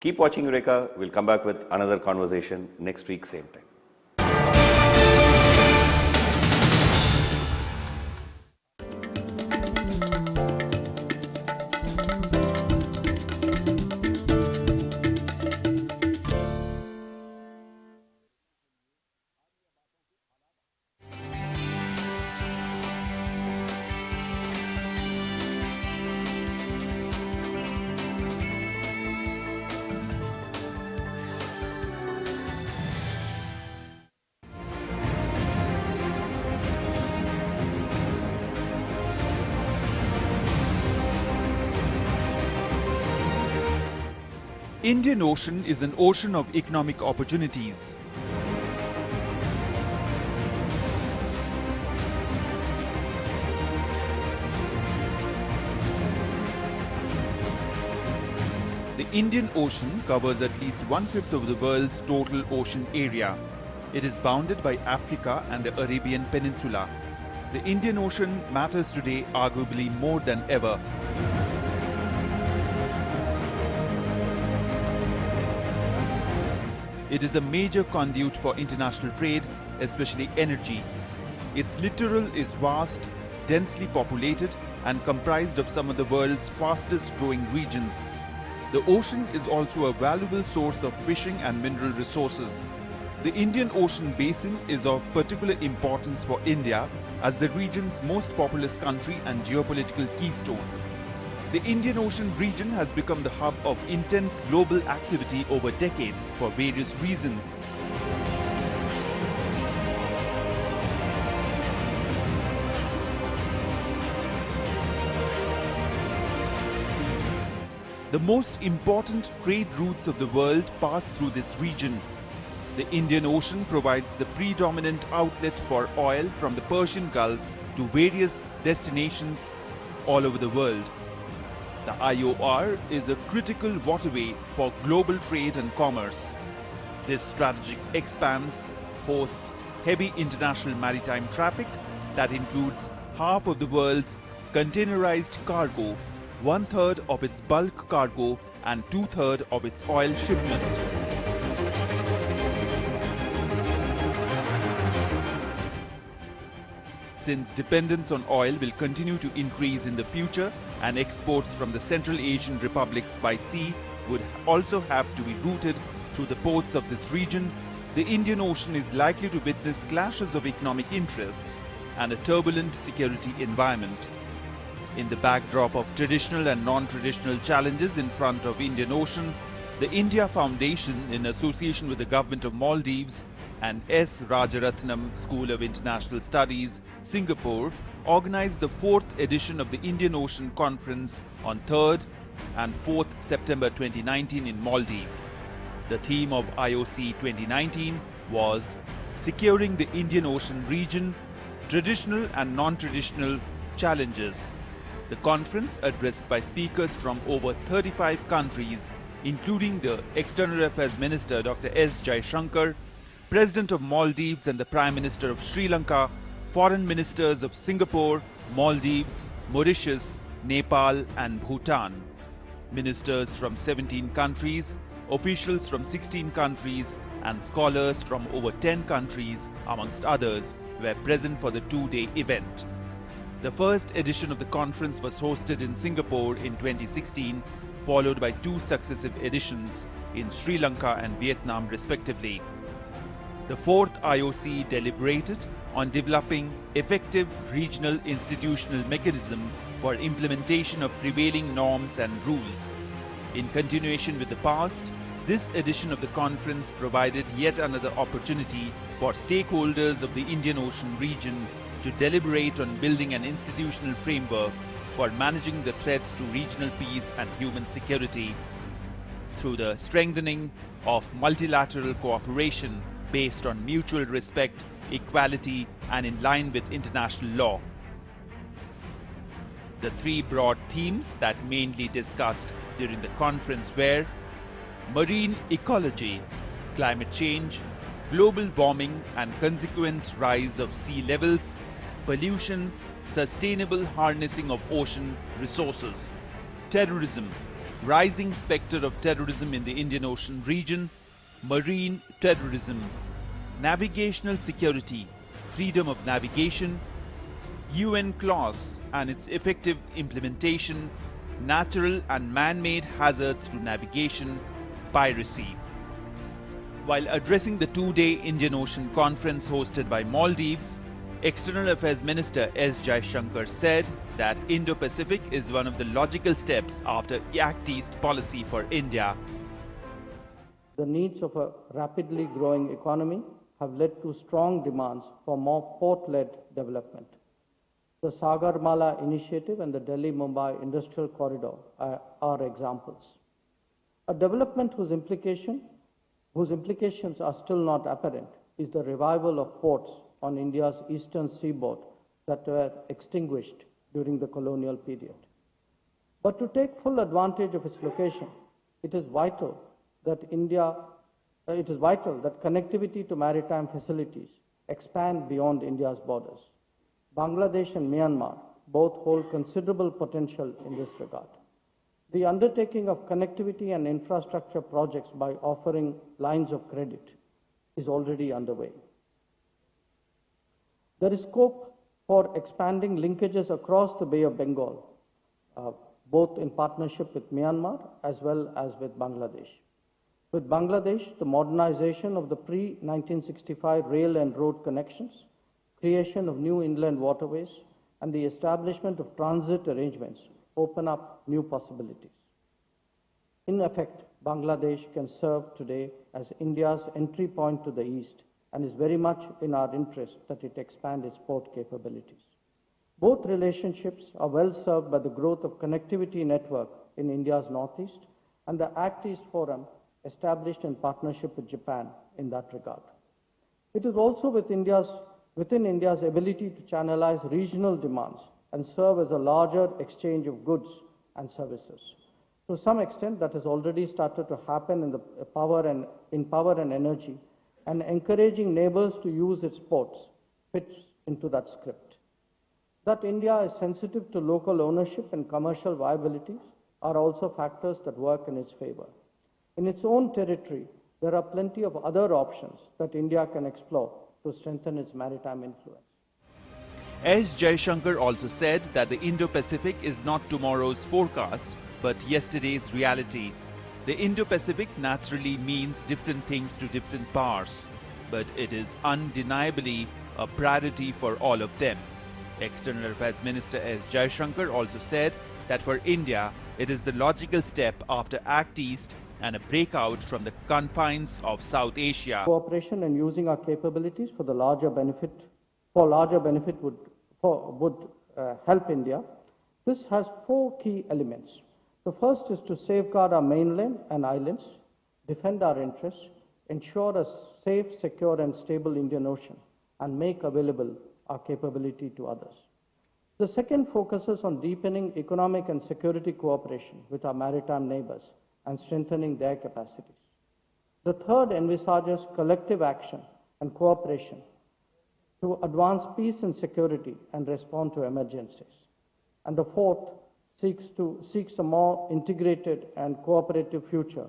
Keep watching Eureka. We'll come back with another conversation next week, same time. Indian Ocean is an ocean of economic opportunities. The Indian Ocean covers at least 1/5 of the world's total ocean area. It is bounded by Africa and the Arabian Peninsula. The Indian Ocean matters today arguably more than ever. It is a major conduit for international trade, especially energy. Its littoral is vast, densely populated, and comprised of some of the world's fastest growing regions. The ocean is also a valuable source of fishing and mineral resources. The Indian Ocean Basin is of particular importance for India as the region's most populous country and geopolitical keystone. The Indian Ocean region has become the hub of intense global activity over decades for various reasons. The most important trade routes of the world pass through this region. The Indian Ocean provides the predominant outlet for oil from the Persian Gulf to various destinations all over the world. The IOR is a critical waterway for global trade and commerce. This strategic expanse hosts heavy international maritime traffic that includes half of the world's containerized cargo, 1/3 of its bulk cargo, and 2/3 of its oil shipment. Since dependence on oil will continue to increase in the future and exports from the Central Asian republics by sea would also have to be routed through the ports of this region, the Indian Ocean is likely to witness clashes of economic interests and a turbulent security environment. In the backdrop of traditional and non-traditional challenges in front of Indian Ocean, the India Foundation, in association with the government of Maldives and S. Rajaratnam School of International Studies, Singapore, organized the 4th edition of the Indian Ocean Conference on 3rd and 4th September 2019 in Maldives. The theme of IOC 2019 was Securing the Indian Ocean Region, Traditional and Non-Traditional Challenges. The conference, addressed by speakers from over 35 countries, including the External Affairs Minister Dr. S. Jaishankar, President of Maldives and the Prime Minister of Sri Lanka, Foreign Ministers of Singapore, Maldives, Mauritius, Nepal and Bhutan. Ministers from 17 countries, officials from 16 countries and scholars from over 10 countries, amongst others, were present for the 2-day event. The first edition of the conference was hosted in Singapore in 2016, followed by 2 successive editions in Sri Lanka and Vietnam respectively. The 4th IOC deliberated on developing effective regional institutional mechanism for implementation of prevailing norms and rules. In continuation with the past, this edition of the conference provided yet another opportunity for stakeholders of the Indian Ocean region to deliberate on building an institutional framework for managing the threats to regional peace and human security through the strengthening of multilateral cooperation based on mutual respect, equality, and in line with international law. The 3 broad themes that mainly discussed during the conference were marine ecology, climate change, global warming and consequent rise of sea levels, pollution, sustainable harnessing of ocean resources, terrorism, rising spectre of terrorism in the Indian Ocean region, marine terrorism, navigational security, freedom of navigation, UN clause and its effective implementation, natural and man-made hazards to navigation, piracy. While addressing the two-day Indian Ocean Conference hosted by Maldives, External Affairs Minister S. Jaishankar said that Indo-Pacific is one of the logical steps after Act East policy for India. The needs of a rapidly growing economy have led to strong demands for more port-led development. The Sagarmala initiative and the Delhi-Mumbai Industrial Corridor are examples. A development whose implications are still not apparent is the revival of ports on India's eastern seaboard that were extinguished during the colonial period. But to take full advantage of its location, it is vital that connectivity to maritime facilities expand beyond India's borders. Bangladesh and Myanmar both hold considerable potential in this regard. The undertaking of connectivity and infrastructure projects by offering lines of credit is already underway. There is scope for expanding linkages across the Bay of Bengal, both in partnership with Myanmar as well as with Bangladesh. With Bangladesh, the modernization of the pre-1965 rail and road connections, creation of new inland waterways, and the establishment of transit arrangements open up new possibilities. In effect, Bangladesh can serve today as India's entry point to the East and is very much in our interest that it expand its port capabilities. Both relationships are well served by the growth of connectivity network in India's Northeast and the Act East Forum established in partnership with Japan in that regard. It is also within India's ability to channelize regional demands and serve as a larger exchange of goods and services. To some extent, that has already started to happen in power and energy, and encouraging neighbors to use its ports fits into that script. That India is sensitive to local ownership and commercial viability are also factors that work in its favor. In its own territory, there are plenty of other options that India can explore to strengthen its maritime influence. S. Jaishankar also said that the Indo-Pacific is not tomorrow's forecast, but yesterday's reality. The Indo-Pacific naturally means different things to different powers, but it is undeniably a priority for all of them. External Affairs Minister S. Jaishankar also said that for India, it is the logical step after Act East and a breakout from the confines of South Asia. Cooperation and using our capabilities for larger benefit would help India. This has four key elements. The first is to safeguard our mainland and islands, defend our interests, ensure a safe, secure and stable Indian Ocean, and make available our capability to others. The second focuses on deepening economic and security cooperation with our maritime neighbors and strengthening their capacities. The third envisages collective action and cooperation to advance peace and security and respond to emergencies. And the fourth seeks a more integrated and cooperative future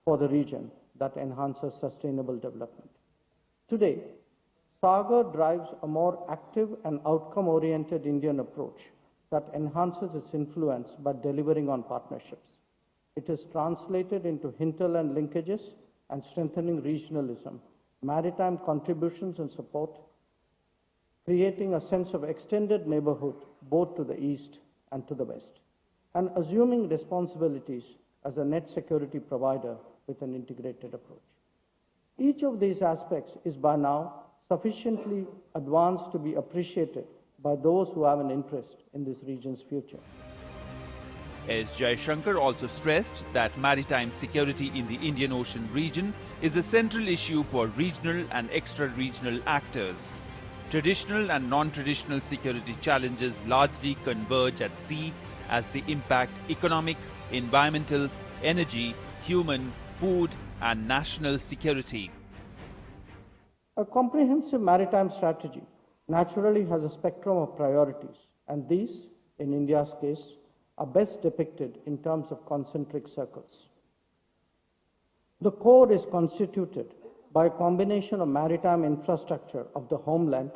for the region that enhances sustainable development. Today, Sagar drives a more active and outcome-oriented Indian approach that enhances its influence by delivering on partnerships. It is translated into hinterland linkages and strengthening regionalism, maritime contributions and support, creating a sense of extended neighborhood both to the east and to the west, and assuming responsibilities as a net security provider with an integrated approach. Each of these aspects is by now sufficiently advanced to be appreciated by those who have an interest in this region's future. S. Jaishankar also stressed that maritime security in the Indian Ocean region is a central issue for regional and extra-regional actors. Traditional and non-traditional security challenges largely converge at sea as they impact economic, environmental, energy, human, food and national security. A comprehensive maritime strategy naturally has a spectrum of priorities, and these, in India's case, are best depicted in terms of concentric circles. The core is constituted by a combination of maritime infrastructure of the homeland,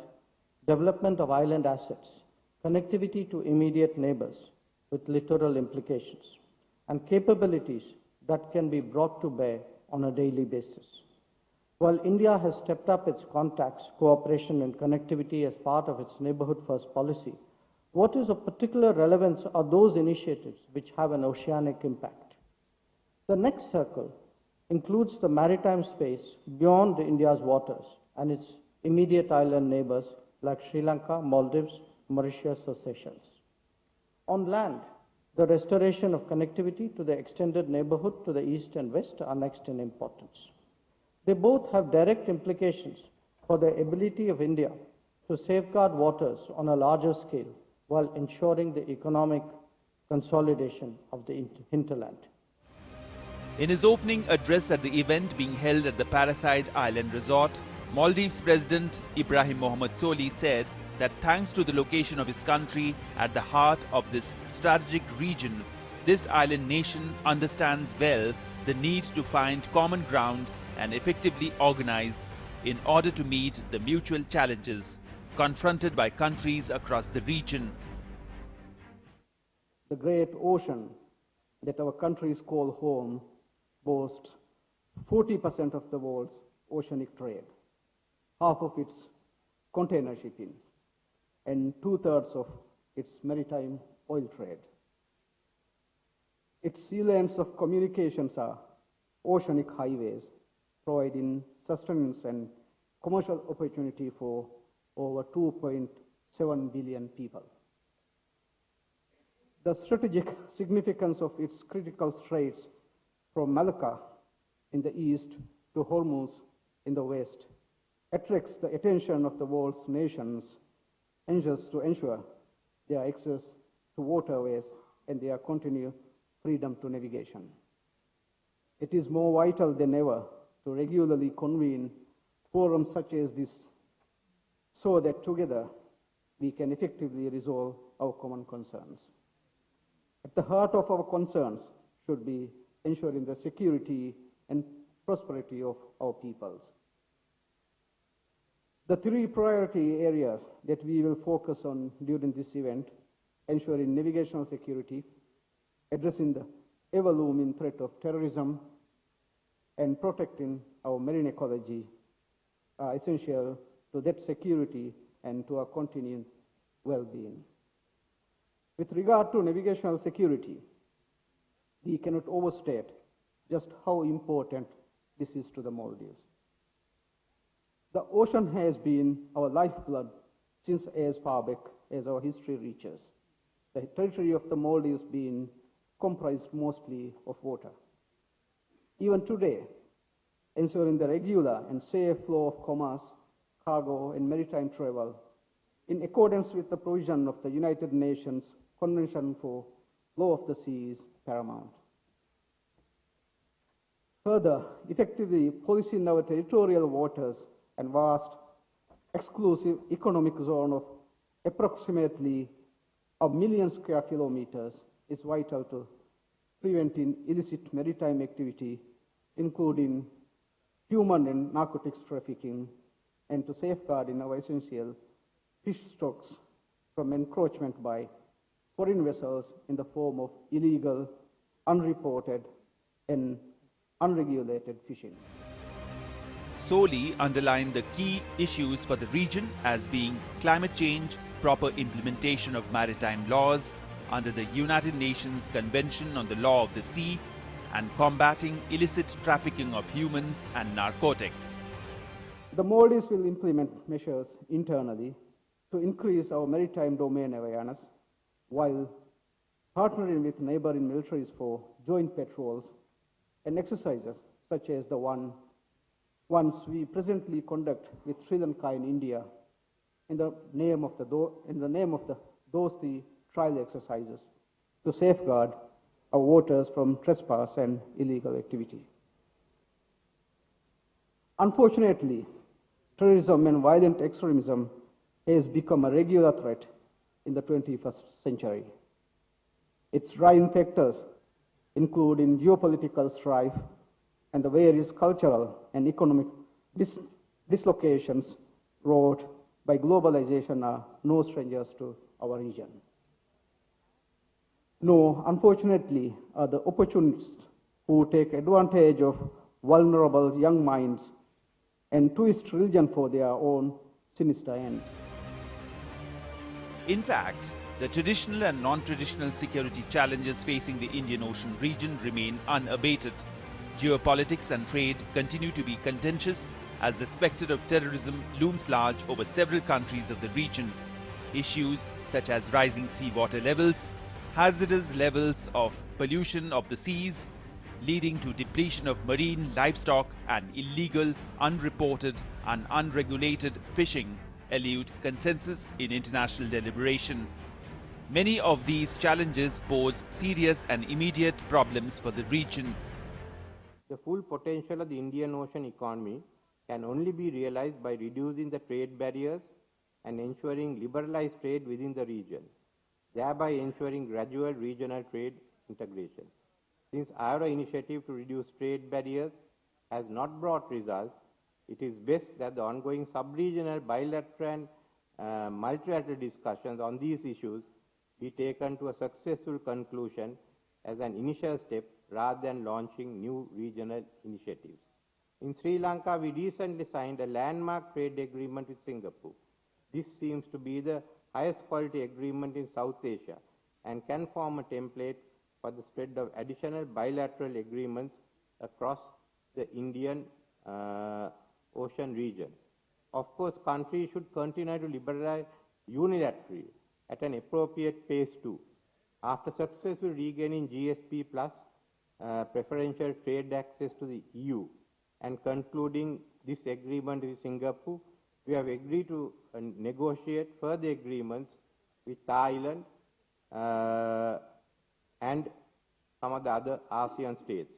development of island assets, connectivity to immediate neighbors with littoral implications, and capabilities that can be brought to bear on a daily basis. While India has stepped up its contacts, cooperation, and connectivity as part of its Neighborhood First policy, what is of particular relevance are those initiatives which have an oceanic impact. The next circle includes the maritime space beyond India's waters and its immediate island neighbors like Sri Lanka, Maldives, Mauritius, or Seychelles. On land, the restoration of connectivity to the extended neighborhood to the east and west are next in importance. They both have direct implications for the ability of India to safeguard waters on a larger scale while ensuring the economic consolidation of the hinterland. In his opening address at the event being held at the Parasite Island Resort, Maldives President Ibrahim Mohamed Soli said that thanks to the location of his country at the heart of this strategic region, this island nation understands well the need to find common ground and effectively organize in order to meet the mutual challenges confronted by countries across the region. The great ocean that our countries call home boasts 40% of the world's oceanic trade, half of its container shipping, and 2/3 of its maritime oil trade. Its sea lanes of communications are oceanic highways, providing sustenance and commercial opportunity for over 2.7 billion people. The strategic significance of its critical straits from Malacca in the east to Hormuz in the west attracts the attention of the world's nations anxious to ensure their access to waterways and their continued freedom to navigation. It is more vital than ever to regularly convene forums such as this so that together we can effectively resolve our common concerns. At the heart of our concerns should be ensuring the security and prosperity of our peoples. The three priority areas that we will focus on during this event: ensuring navigational security, addressing the ever-looming threat of terrorism, and protecting our marine ecology, are essential to that security and to our continued well-being. With regard to navigational security, we cannot overstate just how important this is to the Maldives. The ocean has been our lifeblood since as far back as our history reaches, the territory of the Maldives being comprised mostly of water. Even today, ensuring the regular and safe flow of commerce, cargo, and maritime travel in accordance with the provision of the United Nations Convention for Law of the Sea is paramount. Further, effectively policing our territorial waters and vast exclusive economic zone of approximately 1 million square kilometers is vital to preventing illicit maritime activity, including human and narcotics trafficking, and to safeguarding our essential fish stocks from encroachment by foreign vessels in the form of illegal, unreported, and unregulated fishing. Soli underlined the key issues for the region as being climate change, proper implementation of maritime laws under the United Nations Convention on the Law of the Sea, and combating illicit trafficking of humans and narcotics. The Maldives will implement measures internally to increase our maritime domain awareness while partnering with neighboring militaries for joint patrols and exercises such as the ones we presently conduct with Sri Lanka and India in the name of those three trial exercises to safeguard our waters from trespass and illegal activity. Unfortunately, terrorism and violent extremism has become a regular threat in the 21st century. Its driving factors include in geopolitical strife and the various cultural and economic dislocations wrought by globalization are no strangers to our region. No, unfortunately, are the opportunists who take advantage of vulnerable young minds and twist religion for their own sinister ends. In fact, the traditional and non-traditional security challenges facing the Indian Ocean region remain unabated. Geopolitics and trade continue to be contentious as the specter of terrorism looms large over several countries of the region. Issues such as rising seawater levels, hazardous levels of pollution of the seas, leading to depletion of marine livestock and illegal, unreported and unregulated fishing elude consensus in international deliberation. Many of these challenges pose serious and immediate problems for the region. The full potential of the Indian Ocean economy can only be realized by reducing the trade barriers and ensuring liberalized trade within the region, thereby ensuring gradual regional trade integration. Since our initiative to reduce trade barriers has not brought results, it is best that the ongoing sub-regional, bilateral and multilateral discussions on these issues be taken to a successful conclusion as an initial step rather than launching new regional initiatives. In Sri Lanka, we recently signed a landmark trade agreement with Singapore. This seems to be the highest quality agreement in South Asia and can form a template for the spread of additional bilateral agreements across the Indian Ocean region. Of course, countries should continue to liberalize unilaterally at an appropriate pace too. After successfully regaining GSP plus preferential trade access to the EU and concluding this agreement with Singapore, we have agreed to negotiate further agreements with Thailand and some of the other ASEAN states.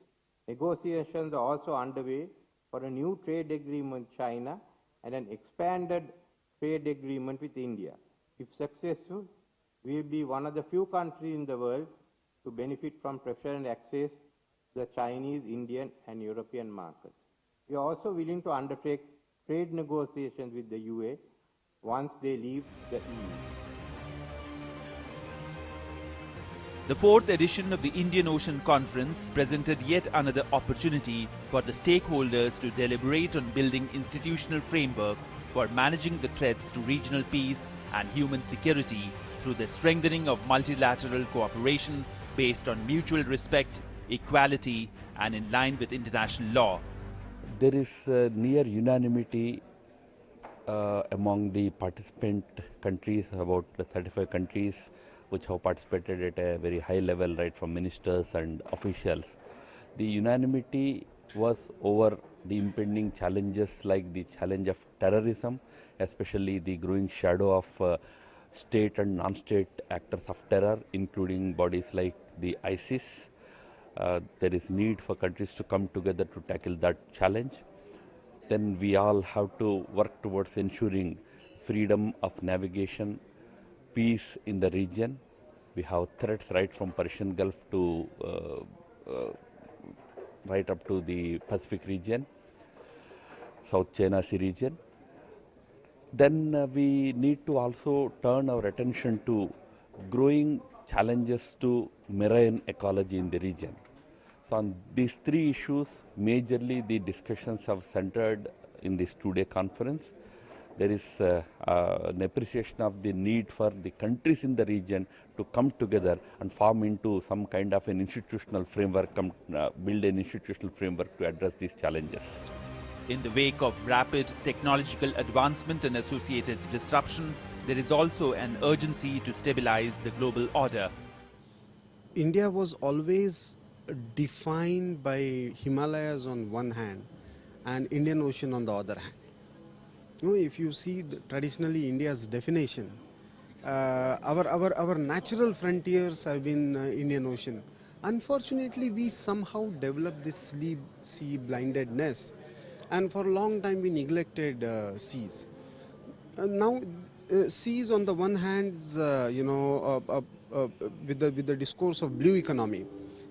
Negotiations are also underway for a new trade agreement with China and an expanded trade agreement with India. If successful, we will be one of the few countries in the world to benefit from preferential access to the Chinese, Indian and European markets. We are also willing to undertake trade negotiations with the UAE once they leave the EU. The fourth edition of the Indian Ocean Conference presented yet another opportunity for the stakeholders to deliberate on building institutional framework for managing the threats to regional peace and human security through the strengthening of multilateral cooperation based on mutual respect, equality and in line with international law. There is near unanimity among the participant countries, about 35 countries which have participated at a very high level, right from ministers and officials. The unanimity was over the impending challenges like the challenge of terrorism, especially the growing shadow of state and non-state actors of terror, including bodies like the ISIS. There is need for countries to come together to tackle that challenge. Then we all have to work towards ensuring freedom of navigation, peace in the region. We have threats right from Persian Gulf to right up to the Pacific region, South China Sea region. Then we need to also turn our attention to growing challenges to marine ecology in the region. So on these three issues, majorly the discussions have centered in this two-day conference. There is an appreciation of the need for the countries in the region to come together and form into some kind of an institutional framework, build an institutional framework to address these challenges. In the wake of rapid technological advancement and associated disruption, there is also an urgency to stabilize the global order. India was always defined by Himalayas on one hand and Indian Ocean on the other hand. You know, if you see traditionally India's definition, our natural frontiers have been Indian Ocean. Unfortunately, we somehow developed this sea blindedness, and for a long time we neglected seas. Now, seas on the one hand, with the discourse of blue economy,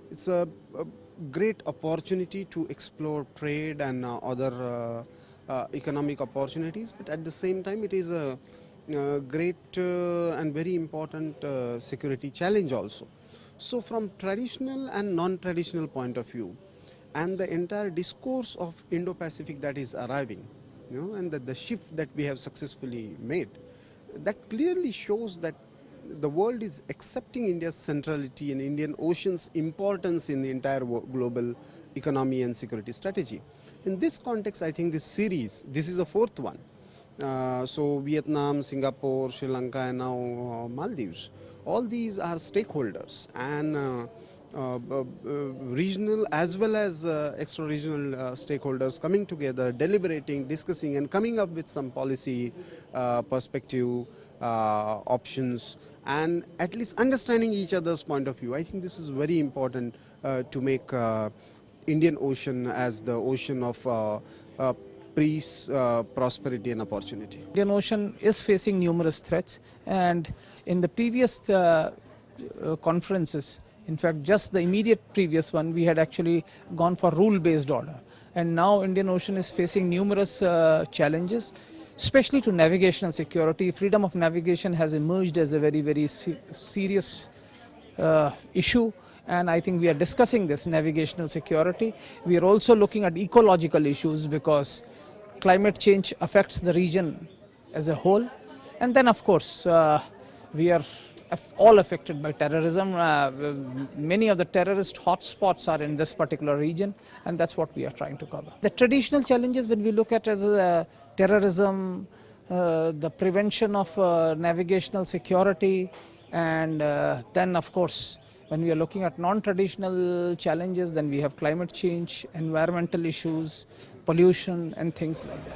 it's a great opportunity to explore trade and other economic opportunities, but at the same time it is a great and very important security challenge also. So from traditional and non-traditional point of view, and the entire discourse of Indo-Pacific that is arriving, and the shift that we have successfully made, that clearly shows that the world is accepting India's centrality and Indian Ocean's importance in the entire global economy and security strategy. In this context, I think this series, this is the fourth one. So Vietnam, Singapore, Sri Lanka and now Maldives, all these are stakeholders, and regional as well as extra-regional stakeholders coming together, deliberating, discussing and coming up with some policy perspective, options, and at least understanding each other's point of view. I think this is very important to make Indian Ocean as the ocean of peace, prosperity and opportunity. Indian Ocean is facing numerous threats, and in the previous conferences, in fact just the immediate previous one, we had actually gone for rule-based order, and now Indian Ocean is facing numerous challenges, especially to navigational security. Freedom of navigation has emerged as a very serious issue, and I think we are discussing this navigational security. We are also looking at ecological issues because climate change affects the region as a whole, and then of course we are all affected by terrorism. Many of the terrorist hotspots are in this particular region, and that's what we are trying to cover. The traditional challenges when we look at as terrorism, the prevention of navigational security, and then of course when we are looking at non-traditional challenges, then we have climate change, environmental issues, pollution and things like that.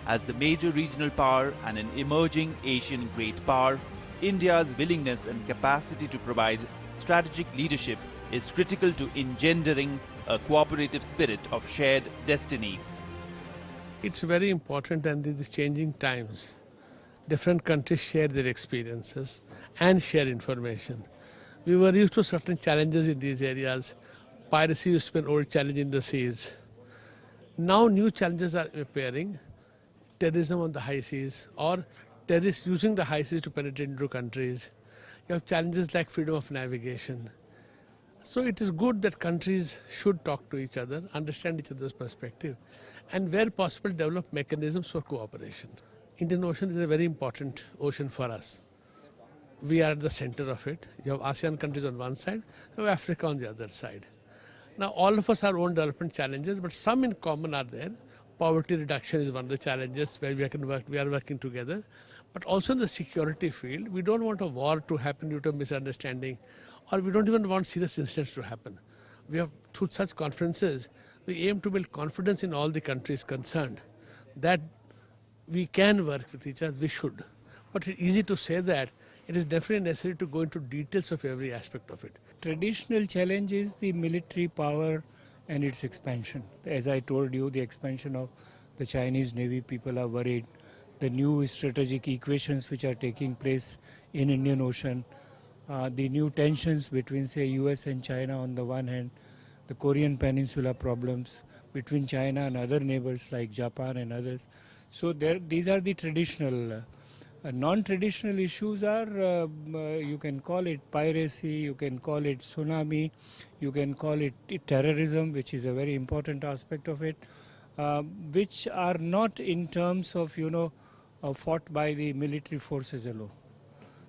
As the major regional power and an emerging Asian great power, India's willingness and capacity to provide strategic leadership is critical to engendering a cooperative spirit of shared destiny. It's very important, and in these changing times, different countries share their experiences and share information. We were used to certain challenges in these areas. Piracy used to be an old challenge in the seas. Now new challenges are appearing. Terrorism on the high seas, or terrorists using the high seas to penetrate into countries. You have challenges like freedom of navigation. So it is good that countries should talk to each other, understand each other's perspective, and where possible develop mechanisms for cooperation. Indian Ocean is a very important ocean for us. We are at the center of it. You have ASEAN countries on one side, you have Africa on the other side. Now all of us have our own development challenges, but some in common are there. Poverty reduction is one of the challenges where we are working together. But also in the security field, we don't want a war to happen due to misunderstanding, or we don't even want serious incidents to happen. We have, through such conferences, we aim to build confidence in all the countries concerned that we can work with each other, we should. But it's easy to say that. It is definitely necessary to go into details of every aspect of it. Traditional challenge is the military power and its expansion. As I told you, the expansion of the Chinese Navy, people are worried. The new strategic equations which are taking place in Indian Ocean, the new tensions between say US and China on the one hand, the Korean Peninsula problems between China and other neighbors like Japan and others. So these are the traditional. Non-traditional issues are, you can call it piracy, you can call it tsunami, you can call it terrorism, which is a very important aspect of it, which are not in terms of, fought by the military forces alone.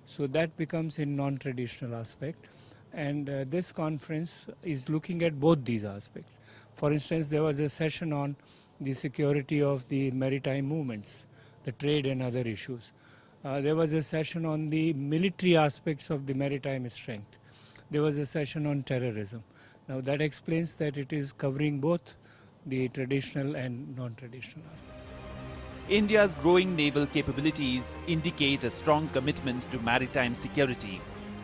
So that becomes a non-traditional aspect. And this conference is looking at both these aspects. For instance, there was a session on the security of the maritime movements, the trade and other issues. There was a session on the military aspects of the maritime strength. There was a session on terrorism. Now that explains that it is covering both the traditional and non-traditional aspects. India's growing naval capabilities indicate a strong commitment to maritime security.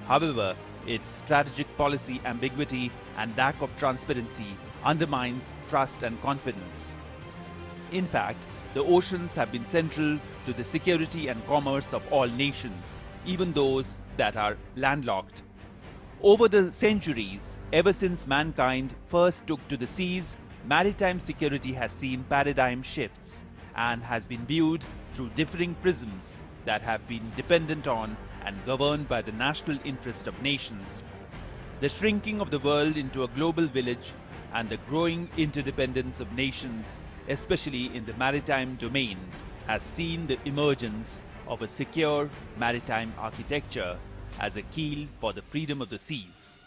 However, its strategic policy ambiguity and lack of transparency undermines trust and confidence. In fact, the oceans have been central to the security and commerce of all nations, even those that are landlocked. Over the centuries, ever since mankind first took to the seas, maritime security has seen paradigm shifts and has been viewed through differing prisms that have been dependent on and governed by the national interest of nations. The shrinking of the world into a global village and the growing interdependence of nations, especially in the maritime domain, has seen the emergence of a secure maritime architecture as a keel for the freedom of the seas.